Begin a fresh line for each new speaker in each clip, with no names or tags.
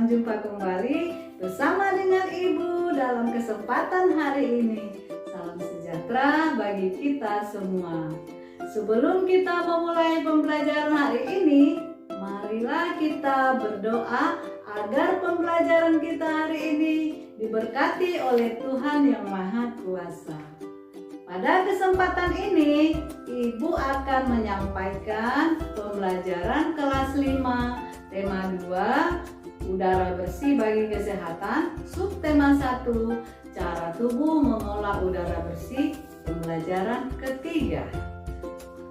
jumpa kembali bersama dengan Ibu dalam kesempatan hari ini. Salam sejahtera bagi kita semua. Sebelum kita memulai pembelajaran hari ini, marilah kita berdoa agar pembelajaran kita hari ini diberkati oleh Tuhan Yang Maha Kuasa. Pada kesempatan ini, Ibu akan menyampaikan pembelajaran kelas 5, tema 2, udara bersih bagi kesehatan, subtema 1, cara tubuh mengolah udara bersih, pembelajaran ketiga.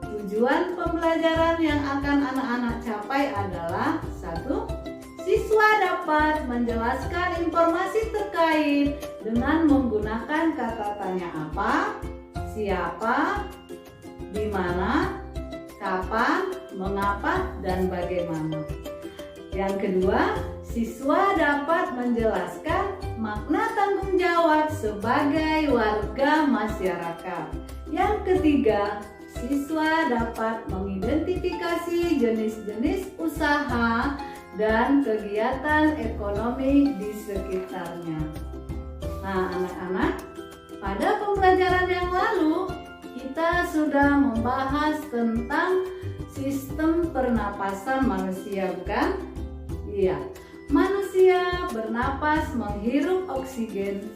Tujuan pembelajaran yang akan anak-anak capai adalah 1. Siswa dapat menjelaskan informasi terkait dengan menggunakan kata tanya apa, siapa, di mana, kapan, mengapa, dan bagaimana. Yang kedua, siswa dapat menjelaskan makna tanggung jawab sebagai warga masyarakat. Yang ketiga, siswa dapat mengidentifikasi jenis-jenis usaha dan kegiatan ekonomi di sekitarnya. Nah, anak-anak, pada pembelajaran yang lalu kita sudah membahas tentang sistem pernapasan manusia, bukan? Iya, manusia bernapas menghirup oksigen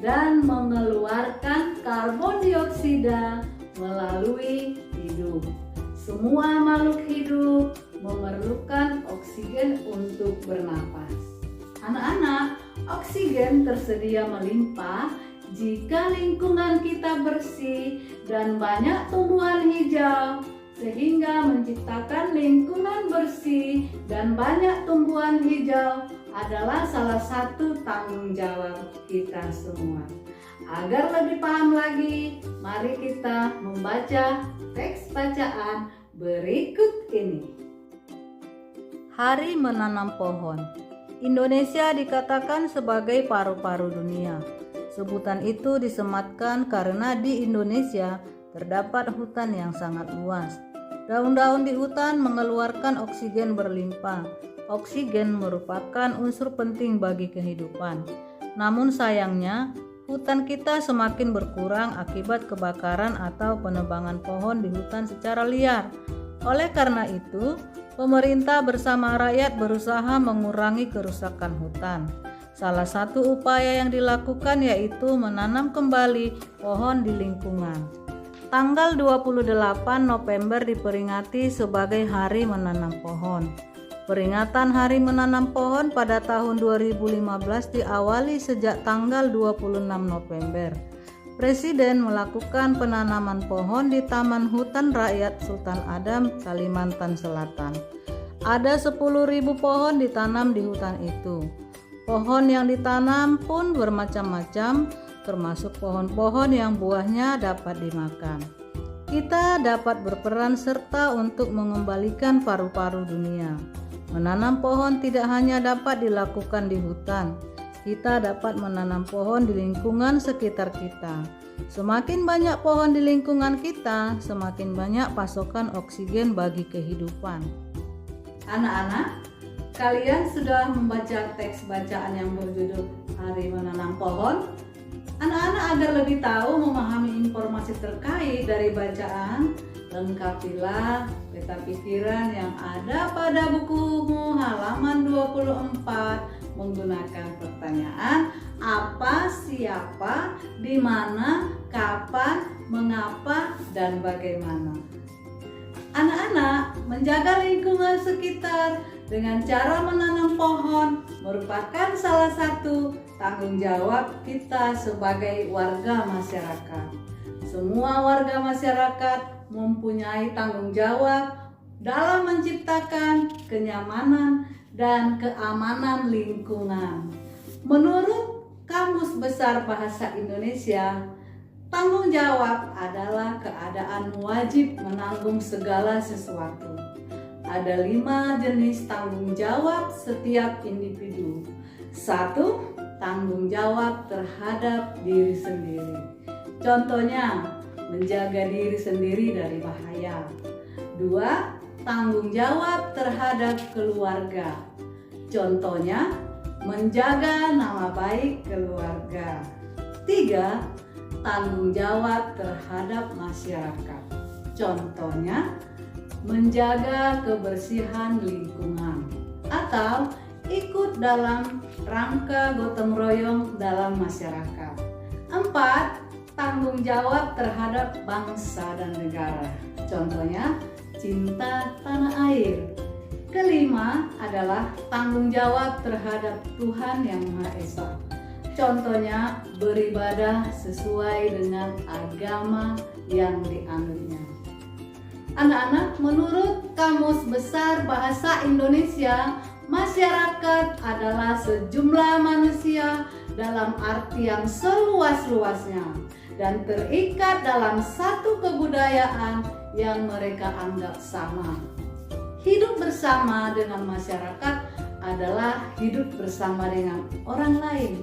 dan mengeluarkan karbon dioksida melalui hidung. Semua makhluk hidup memerlukan oksigen untuk bernapas. Anak-anak, oksigen tersedia melimpah jika lingkungan kita bersih dan banyak tumbuhan hijau, sehingga menciptakan lingkungan bersih dan banyak tumbuhan hijau adalah salah satu tanggung jawab kita semua. Agar lebih paham lagi, mari kita membaca teks bacaan berikut ini. Hari menanam pohon. Indonesia dikatakan sebagai paru-paru dunia. Sebutan itu disematkan karena di Indonesia terdapat hutan yang sangat luas. Daun-daun di hutan mengeluarkan oksigen berlimpah. Oksigen merupakan unsur penting bagi kehidupan. Namun sayangnya, hutan kita semakin berkurang akibat kebakaran atau penebangan pohon di hutan secara liar. Oleh karena itu, pemerintah bersama rakyat berusaha mengurangi kerusakan hutan. Salah satu upaya yang dilakukan yaitu menanam kembali pohon di lingkungan. Tanggal 28 November diperingati sebagai Hari Menanam Pohon. Peringatan Hari Menanam Pohon pada tahun 2015 diawali sejak tanggal 26 November. Presiden melakukan penanaman pohon di Taman Hutan Rakyat Sultan Adam, Kalimantan Selatan. Ada 10.000 pohon ditanam di hutan itu. Pohon yang ditanam pun bermacam-macam, termasuk pohon-pohon yang buahnya dapat dimakan. Kita dapat berperan serta untuk mengembalikan paru-paru dunia. Menanam pohon tidak hanya dapat dilakukan di hutan, kita dapat menanam pohon di lingkungan sekitar kita. Semakin banyak pohon di lingkungan kita, semakin banyak pasokan oksigen bagi kehidupan. Anak-anak, kalian sudah membaca teks bacaan yang berjudul Hari Menanam Pohon? Anak-anak agar lebih tahu memahami informasi terkait dari bacaan, lengkapilah peta pikiran yang ada pada bukumu halaman 24 menggunakan pertanyaan apa, siapa, di mana, kapan, mengapa, dan bagaimana. Anak-anak, menjaga lingkungan sekitar dengan cara menanam pohon merupakan salah satu tanggung jawab kita sebagai warga masyarakat. Semua warga masyarakat mempunyai tanggung jawab dalam menciptakan kenyamanan dan keamanan lingkungan. Menurut Kamus Besar Bahasa Indonesia, tanggung jawab adalah keadaan wajib menanggung segala sesuatu. Ada 5 jenis tanggung jawab setiap individu. 1. Tanggung jawab terhadap diri sendiri. Contohnya, menjaga diri sendiri dari bahaya. 2. Tanggung jawab terhadap keluarga. Contohnya, menjaga nama baik keluarga. 3. Tanggung jawab terhadap masyarakat. Contohnya, menjaga kebersihan lingkungan atau ikut dalam rangka gotong royong dalam masyarakat. 4. Tanggung jawab terhadap bangsa dan negara. Contohnya, cinta tanah air. 5. adalah tanggung jawab terhadap Tuhan Yang Maha Esa. Contohnya, beribadah sesuai dengan agama yang dianutnya. Anak-anak, menurut Kamus Besar Bahasa Indonesia, masyarakat adalah sejumlah manusia dalam arti yang seluas-luasnya dan terikat dalam satu kebudayaan yang mereka anggap sama. Hidup bersama dengan masyarakat adalah hidup bersama dengan orang lain.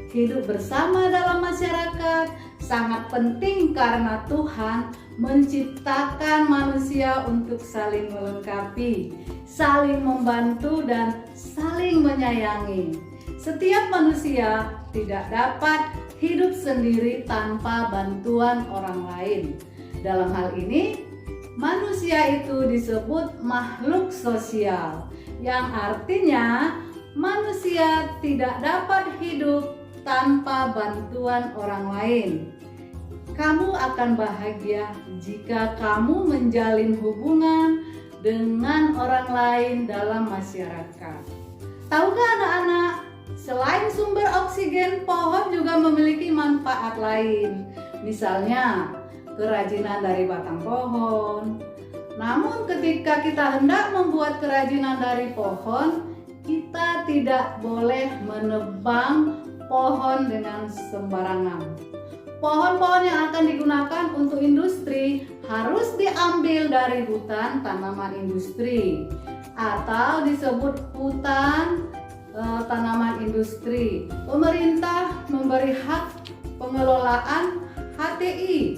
Hidup bersama dalam masyarakat sangat penting karena Tuhan menciptakan manusia untuk saling melengkapi, saling membantu, dan saling menyayangi. Setiap manusia tidak dapat hidup sendiri tanpa bantuan orang lain. Dalam hal ini, manusia itu disebut makhluk sosial, yang artinya manusia tidak dapat hidup tanpa bantuan orang lain. Kamu akan bahagia jika kamu menjalin hubungan dengan orang lain dalam masyarakat. Tahukah anak-anak, selain sumber oksigen, pohon juga memiliki manfaat lain. Misalnya, kerajinan dari batang pohon. Namun ketika kita hendak membuat kerajinan dari pohon, kita tidak boleh menebang pohon dengan sembarangan. Pohon-pohon yang akan digunakan untuk industri harus diambil dari hutan tanaman industri atau disebut hutan tanaman industri. Pemerintah memberi hak pengelolaan HTI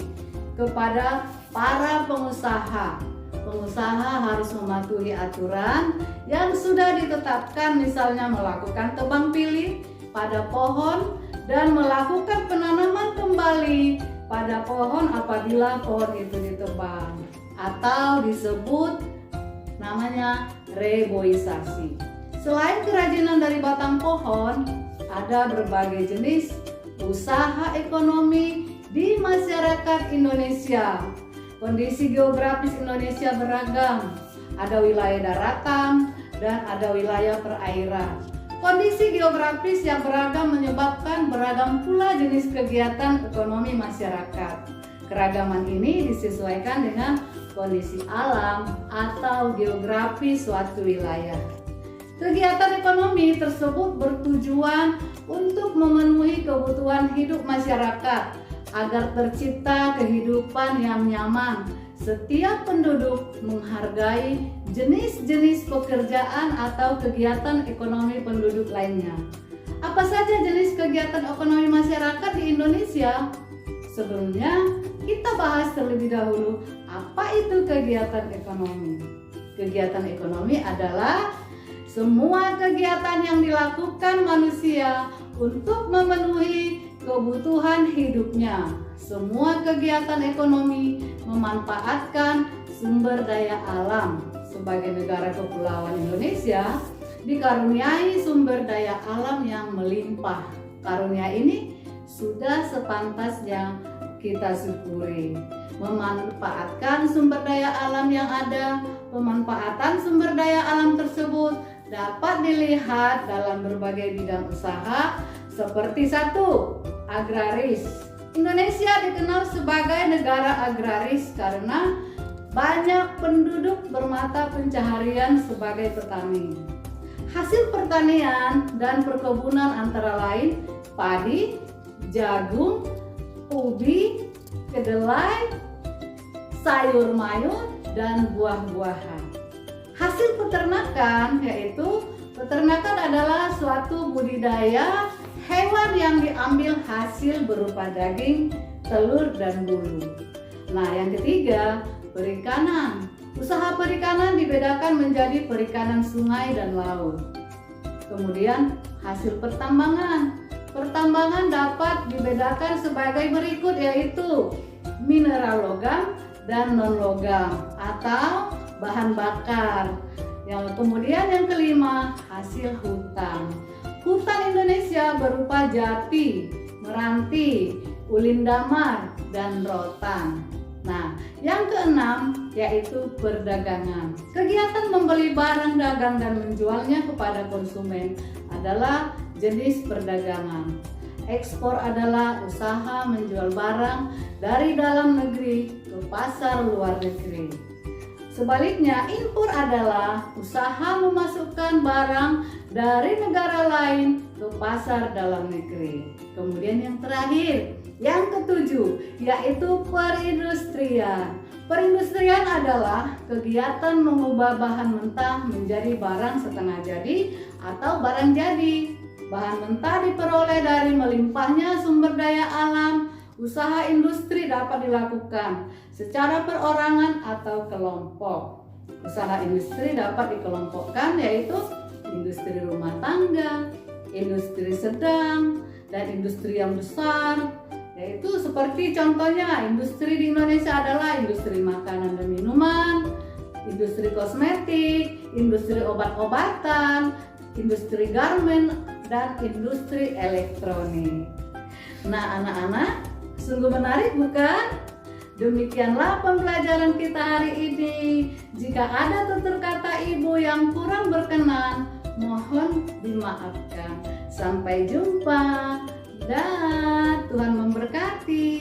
kepada para pengusaha. Pengusaha harus mematuhi aturan yang sudah ditetapkan, misalnya melakukan tebang pilih pada pohon dan melakukan penanaman kembali pada pohon apabila pohon itu ditebang, atau disebut namanya reboisasi. Selain kerajinan dari batang pohon, ada berbagai jenis usaha ekonomi di masyarakat Indonesia. Kondisi geografis Indonesia beragam, ada wilayah daratan dan ada wilayah perairan. Kondisi geografis yang beragam menyebabkan beragam pula jenis kegiatan ekonomi masyarakat. Keragaman ini disesuaikan dengan kondisi alam atau geografi suatu wilayah. Kegiatan ekonomi tersebut bertujuan untuk memenuhi kebutuhan hidup masyarakat agar tercipta kehidupan yang nyaman. Setiap penduduk menghargai jenis-jenis pekerjaan atau kegiatan ekonomi penduduk lainnya. Apa saja jenis kegiatan ekonomi masyarakat di Indonesia? Sebelumnya, kita bahas terlebih dahulu apa itu kegiatan ekonomi. Kegiatan ekonomi adalah semua kegiatan yang dilakukan manusia untuk memenuhi kebutuhan hidupnya. Semua kegiatan ekonomi memanfaatkan sumber daya alam. Sebagai negara kepulauan Indonesia, dikaruniai sumber daya alam yang melimpah. Karunia ini sudah sepantasnya kita syukuri. Memanfaatkan sumber daya alam yang ada, pemanfaatan sumber daya alam tersebut dapat dilihat dalam berbagai bidang usaha seperti 1. Agraris. Indonesia dikenal sebagai negara agraris karena banyak penduduk bermata pencaharian sebagai petani. Hasil pertanian dan perkebunan antara lain padi, jagung, ubi, kedelai, sayur mayur, dan buah-buahan. Hasil peternakan yaitu peternakan adalah suatu budidaya hewan yang diambil hasil berupa daging, telur, dan bulu. Nah, yang ketiga, perikanan. Usaha perikanan dibedakan menjadi perikanan sungai dan laut. Kemudian hasil pertambangan. Pertambangan dapat dibedakan sebagai berikut, yaitu mineral logam dan non-logam atau bahan bakar. Kemudian yang kelima, hasil hutan. Hutan Indonesia berupa jati, meranti, ulin damar, dan rotan. Nah, yang keenam yaitu perdagangan. Kegiatan membeli barang dagang dan menjualnya kepada konsumen adalah jenis perdagangan. Ekspor adalah usaha menjual barang dari dalam negeri ke pasar luar negeri. Sebaliknya, impor adalah usaha memasukkan barang dari negara lain ke pasar dalam negeri. Kemudian yang terakhir, yang ketujuh, yaitu perindustrian. Perindustrian adalah kegiatan mengubah bahan mentah menjadi barang setengah jadi atau barang jadi. Bahan mentah diperoleh dari melimpahnya sumber daya alam. Usaha industri dapat dilakukan secara perorangan atau kelompok. Usaha industri dapat dikelompokkan yaitu industri rumah tangga, industri sedang, dan industri yang besar. Yaitu seperti contohnya industri di Indonesia adalah industri makanan dan minuman, industri kosmetik, industri obat-obatan, industri garmen, dan industri elektronik. Nah, anak-anak, sungguh menarik bukan? Demikianlah pembelajaran kita hari ini. Jika ada tutur kata ibu yang kurang berkenan, mohon dimaafkan. Sampai jumpa. Dan Tuhan memberkati.